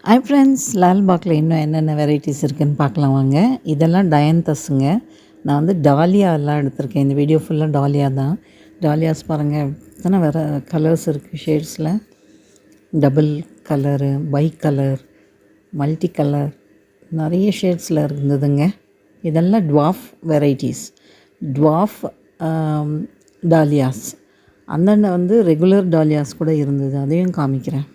Hi friends, லால்பாக்கில் இன்னும் என்னென்ன varieties இருக்குதுன்னு பார்க்கலாம் வாங்க. இதெல்லாம் டயன்தஸுங்க. நான் வந்து டாலியாலாம் எடுத்திருக்கேன். இந்த வீடியோ ஃபுல்லாக டாலியா தான். டாலியாஸ் பாருங்கள், எத்தனை வேறு கலர்ஸ் இருக்குது ஷேட்ஸில். Double colour, bi colour, multi colour, நிறைய ஷேட்ஸில் இருந்ததுங்க. இதெல்லாம் டுவாஃப் வெரைட்டிஸ், டுவாஃப் டாலியாஸ். அந்தண்ட வந்து ரெகுலர் டாலியாஸ் கூட இருந்தது, அதையும் காமிக்கிறேன்.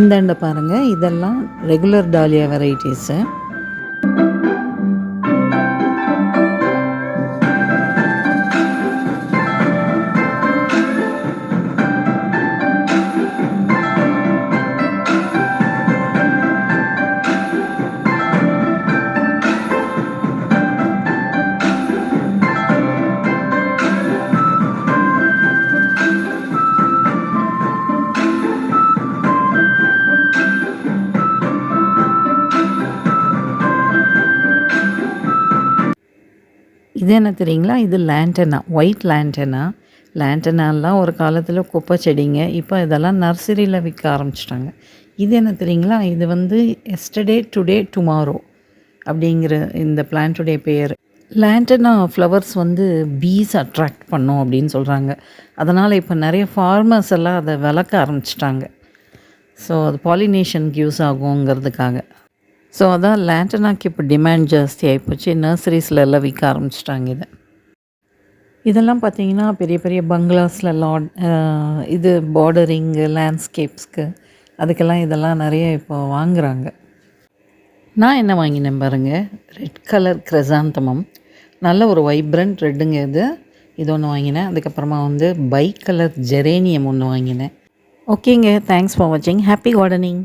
இந்தாண்ட பாருங்கள், இதெல்லாம் ரெகுலர் டாலியா வெரைட்டிஸு. இது என்ன தெரியுங்களா? இது லேண்டனா, ஒயிட் லேண்டனா. லேண்டனாலாம் ஒரு காலத்தில் குப்பை செடிங்க. இப்போ இதெல்லாம் நர்சரியில் விற்க ஆரம்பிச்சிட்டாங்க. இது என்ன தெரியுங்களா? இது வந்து எஸ்டர்டே, டுடே, டுமாரோ அப்படிங்கிற இந்த பிளான்ட்டுடைய பேர். லேண்டனா ஃப்ளவர்ஸ் வந்து பீஸ் அட்ராக்ட் பண்ணும் அப்படின்னு சொல்கிறாங்க. அதனால் இப்போ நிறைய ஃபார்மர்ஸ் எல்லாம் அதை வளர்க்க ஆரம்பிச்சிட்டாங்க. ஸோ அது பாலினேஷனுக்கு யூஸ் ஆகுங்கிறதுக்காக. ஸோ அதான் லேண்டனாக்கு இப்போ டிமாண்ட் ஜாஸ்தி ஆகிப்போச்சு. நர்சரிஸில் எல்லாம் விற்க ஆரம்பிச்சிட்டாங்க இதை. இதெல்லாம் பார்த்திங்கன்னா பெரிய பெரிய பங்களாஸில் இது பார்டரிங்கு, லேண்ட்ஸ்கேப்ஸ்க்கு, அதுக்கெல்லாம் இதெல்லாம் நிறைய இப்போ வாங்குகிறாங்க. நான் என்ன வாங்கினேன் பாருங்கள், ரெட் கலர் கிரெசாந்தமம். நல்ல ஒரு வைப்ரண்ட் ரெட்டுங்க இது. இது ஒன்று வாங்கினேன். அதுக்கப்புறமா வந்து பை கலர் ஜெரேனியம் ஒன்று வாங்கினேன். ஓகேங்க, தேங்க்ஸ் ஃபார் வாட்சிங். Happy gardening.